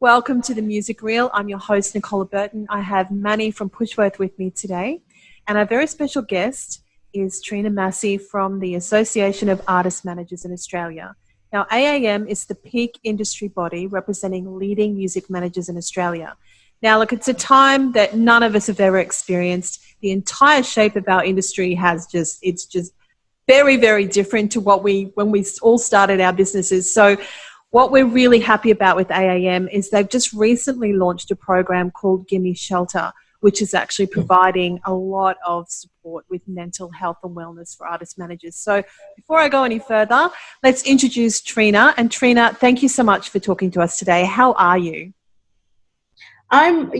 Welcome to the Music Reel. I'm your host, Nicola Burton. I have Manny from Pushworth with me today. And our very special guest is Trina Massey from the Association of Artist Managers in Australia. Now, AAM is the peak industry body representing leading music managers in Australia. Now, look, it's a time that none of us have ever experienced. The entire shape of our industry it's just very, very different to when we all started our businesses. So what we're really happy about with AAM is they've just recently launched a program called GIMME SHELTER, which is actually providing a lot of support with mental health and wellness for artist managers. So before I go any further, let's introduce Trina. And Trina, thank you so much for talking to us today. How are you? I'm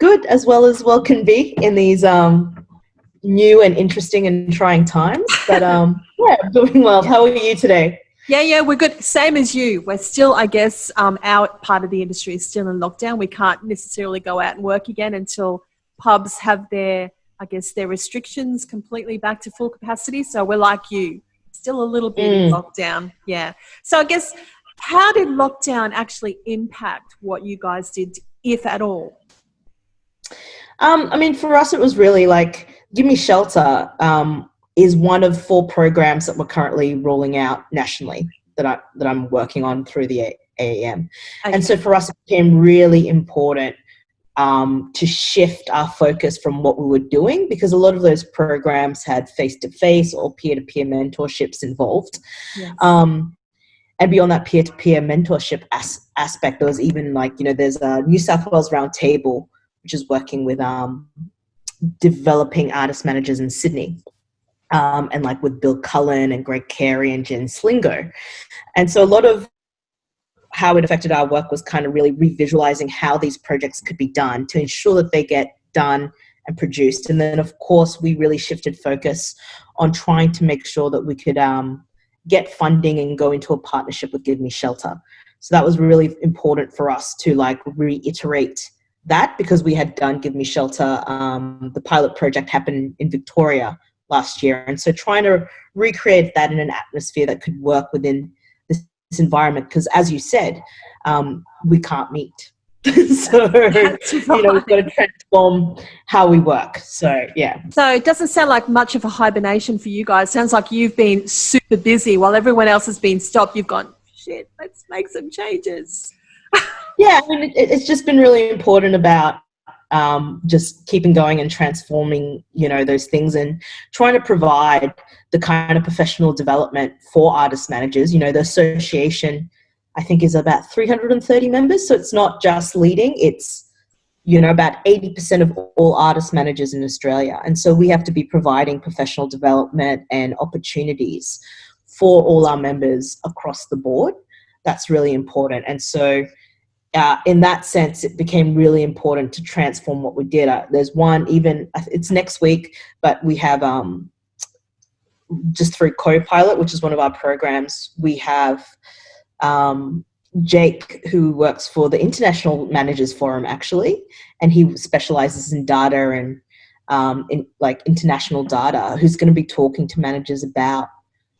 good, as well can be in these new and interesting and trying times. But I'm doing well. How are you today? Yeah, we're good. Same as you. We're still, I guess, our part of the industry is still in lockdown. We can't necessarily go out and work again until pubs have their restrictions completely back to full capacity. So we're like you, still a little bit in lockdown. Yeah. So I guess, how did lockdown actually impact what you guys did, if at all? For us, it was really like GIMME SHELTER is one of 4 programs that we're currently rolling out nationally that I'm working on through the AAM. Okay. And so for us, it became really important to shift our focus from what we were doing, because a lot of those programs had face-to-face or peer-to-peer mentorships involved. Yes. And beyond that peer-to-peer mentorship aspect, there was even there's a New South Wales Roundtable, which is working with developing artist managers in Sydney. And with Bill Cullen and Greg Carey and Jen Slingo. And so a lot of how it affected our work was kind of really revisualizing how these projects could be done to ensure that they get done and produced. And then, of course, we really shifted focus on trying to make sure that we could get funding and go into a partnership with GIMME SHELTER. So that was really important for us to reiterate that, because we had done GIMME SHELTER. The pilot project happened in Victoria last year. And so trying to recreate that in an atmosphere that could work within this environment, because as you said, we can't meet. So, right. We've got to transform how we work. So, yeah. So it doesn't sound like much of a hibernation for you guys. Sounds like you've been super busy while everyone else has been stopped. You've gone, shit, let's make some changes. Yeah, it's just been really important about just keeping going and transforming, those things, and trying to provide the kind of professional development for artist managers. The association, I think, is about 330 members. So it's not just leading, it's, about 80% of all artist managers in Australia. And so we have to be providing professional development and opportunities for all our members across the board. That's really important. And so in that sense, it became really important to transform what we did. There's one, it's next week, but we have just through Copilot, which is one of our programs, we have Jake, who works for the International Managers Forum, actually, and he specializes in data and in international data, who's going to be talking to managers about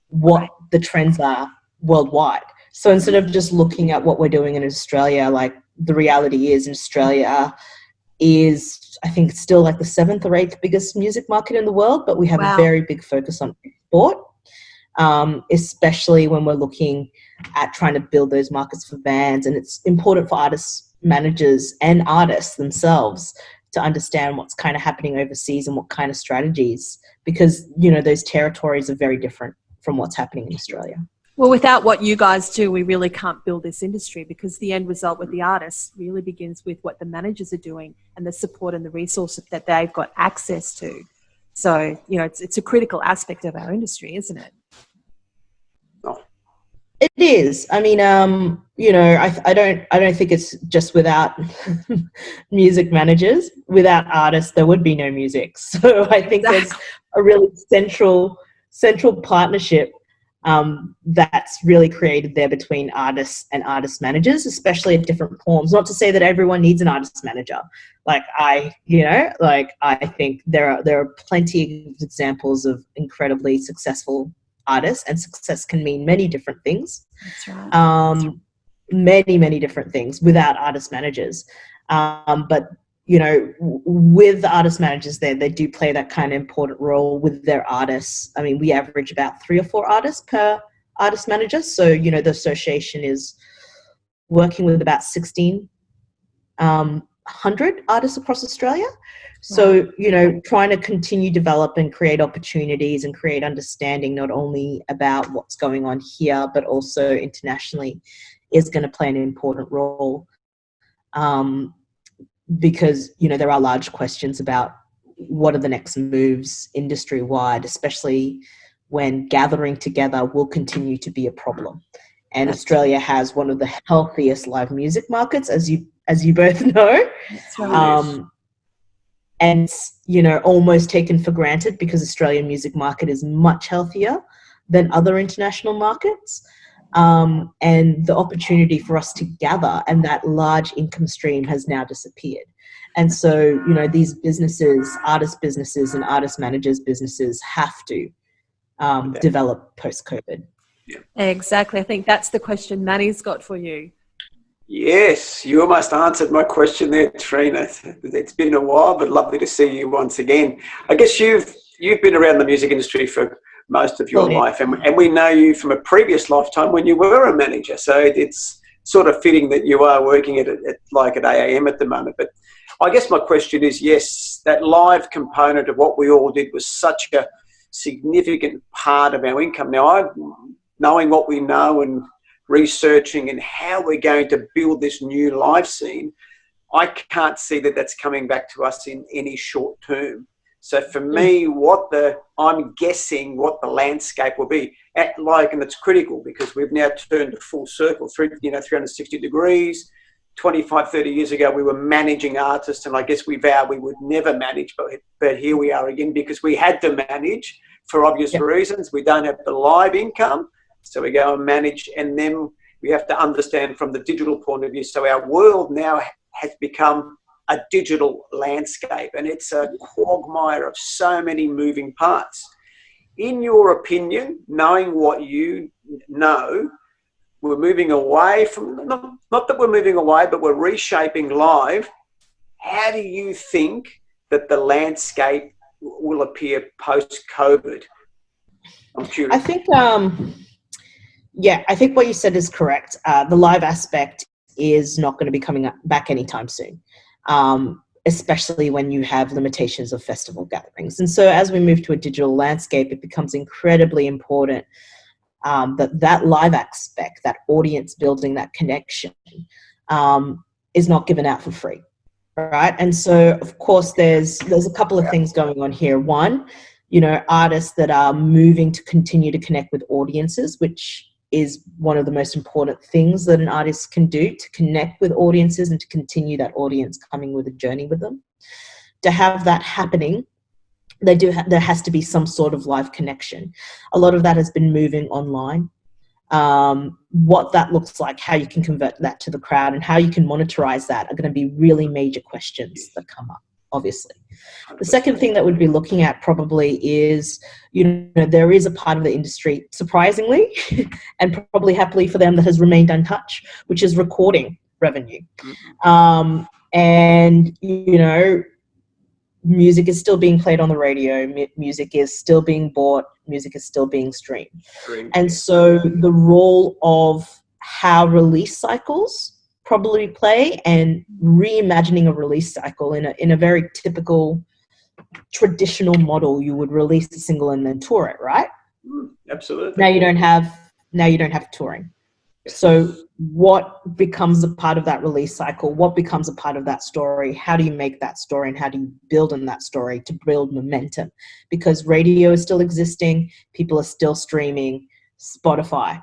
what the trends are worldwide. So instead of just looking at what we're doing in Australia, the reality is in Australia is, I think, still the 7th or 8th biggest music market in the world, but we have a very big focus on export, especially when we're looking at trying to build those markets for bands. And it's important for artists, managers, and artists themselves to understand what's kind of happening overseas and what kind of strategies, because, those territories are very different from what's happening in Australia. Well, without what you guys do, we really can't build this industry, because the end result with the artists really begins with what the managers are doing and the support and the resources that they've got access to. So, it's a critical aspect of our industry, isn't it? It is. I don't think it's just without music managers. Without artists, there would be no music. So I think there's a really central partnership that's really created there between artists and artist managers, especially at different forms. Not to say that everyone needs an artist manager. I think there are plenty of examples of incredibly successful artists, and success can mean many different things. That's right. many, many different things without artist managers. But, you know, with the artist managers there, they do play that kind of important role with their artists. I mean, we average about 3 or 4 artists per artist manager. So, you know, the association is working with about 1,600 artists across Australia. So, you know, trying to continue develop and create opportunities and create understanding not only about what's going on here, but also internationally is going to play an important role. Because, you know, there are large questions about what are the next moves industry-wide, especially when gathering together will continue to be a problem. And Australia has one of the healthiest live music markets, as you both know. That's right. And it's, you know, almost taken for granted because Australian music market is much healthier than other international markets. And the opportunity for us to gather and that large income stream has now disappeared. And so, you know, these businesses, artist businesses and artist managers businesses have to develop post-COVID. Yeah. Exactly. I think that's the question Manny's got for you. Yes, you almost answered my question there, Trina. It's been a while, but lovely to see you once again. I guess you've been around the music industry for most of your life, and we know you from a previous lifetime when you were a manager. So it's sort of fitting that you are working at AAM at the moment. But I guess my question is, yes, that live component of what we all did was such a significant part of our income. Now, knowing what we know and researching and how we're going to build this new live scene, I can't see that that's coming back to us in any short term. So for me, I'm guessing what the landscape will be and it's critical because we've now turned a full circle, 360 degrees. 25, 30 years ago, we were managing artists, and I guess we vowed we would never manage, but here we are again because we had to manage for obvious reasons. We don't have the live income, so we go and manage, and then we have to understand from the digital point of view. So our world now has become a digital landscape, and it's a quagmire of so many moving parts. In your opinion, knowing what you know, we're moving away from, not that we're moving away, but we're reshaping live. How do you think that the landscape will appear post-COVID? I'm curious. I think, I think what you said is correct. The live aspect is not going to be coming back anytime soon, especially when you have limitations of festival gatherings. And so as we move to a digital landscape, it becomes incredibly important that live aspect, that audience building, that connection is not given out for free, right? And so, of course, there's a couple of things going on here. One, you know, artists that are moving to continue to connect with audiences, which is one of the most important things that an artist can do, to connect with audiences and to continue that audience coming with a journey with them. To have that happening, there has to be some sort of live connection. A lot of that has been moving online. What that looks like, how you can convert that to the crowd and how you can monetize that are going to be really major questions that come up, obviously. The second thing that we'd be looking at probably is, you know, there is a part of the industry, surprisingly, and probably happily for them, that has remained untouched, which is recording revenue. And, you know, music is still being played on the radio, music is still being bought, music is still being streamed. And so the role of how release cycles probably play, and reimagining a release cycle in a very typical traditional model, you would release a single and then tour it, right? Absolutely. Now you don't have touring. So what becomes a part of that release cycle? What becomes a part of that story? How do you make that story, and how do you build on that story to build momentum? Because radio is still existing, people are still streaming, Spotify.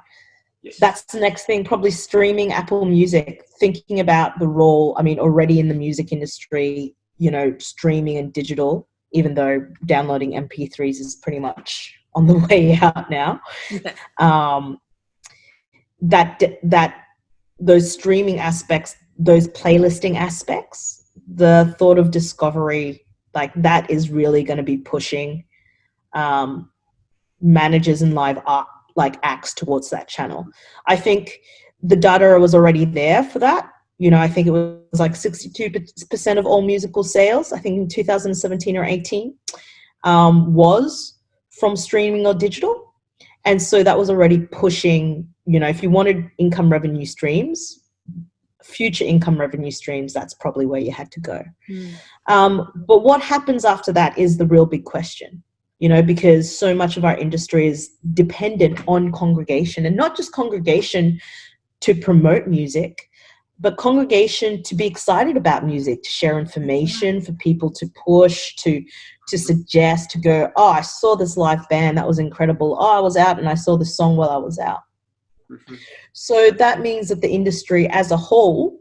That's the next thing, probably streaming, Apple Music, thinking about the role, I mean, already in the music industry, you know, streaming and digital, even though downloading MP3s is pretty much on the way out now. Those streaming aspects, those playlisting aspects, the thought of discovery, like that is really going to be pushing managers and live art like acts towards that channel. I think the data was already there for that. I think it was like 62% of all musical sales, I think in 2017 or 18, was from streaming or digital. And so that was already pushing, if you wanted income revenue streams, future income revenue streams, that's probably where you had to go. But what happens after that is the real big question, because so much of our industry is dependent on congregation, and not just congregation to promote music, but congregation to be excited about music, to share information, for people to push, to suggest, to go, oh, I saw this live band, that was incredible. Oh, I was out and I saw the song while I was out. So that means that the industry as a whole,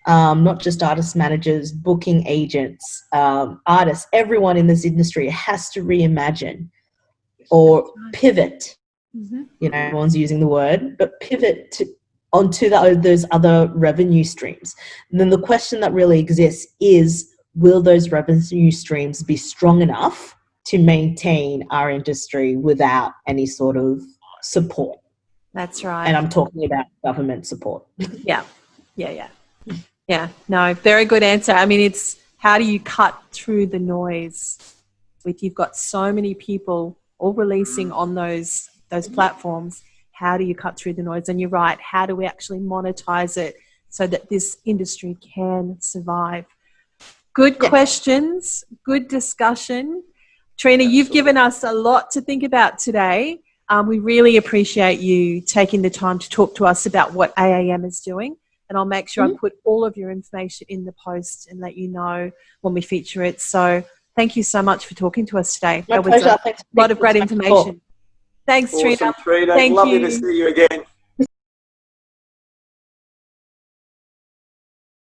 not just artist managers, booking agents, artists, everyone in this industry has to reimagine or pivot. Everyone's using the word, but pivot onto those other revenue streams. And then the question that really exists is, will those revenue streams be strong enough to maintain our industry without any sort of support? That's right. And I'm talking about government support. Yeah. No, very good answer. I mean, it's how do you cut through the noise with, you've got so many people all releasing on those platforms. How do you cut through the noise? And you're right, how do we actually monetize it so that this industry can survive? Good questions, good discussion. Trina, you've given us a lot to think about today. We really appreciate you taking the time to talk to us about what AAM is doing. And I'll make sure I put all of your information in the post and let you know when we feature it. So thank you so much for talking to us today. My pleasure. A lot of great information. Thanks, awesome, Trina. Trina. Lovely to see you again.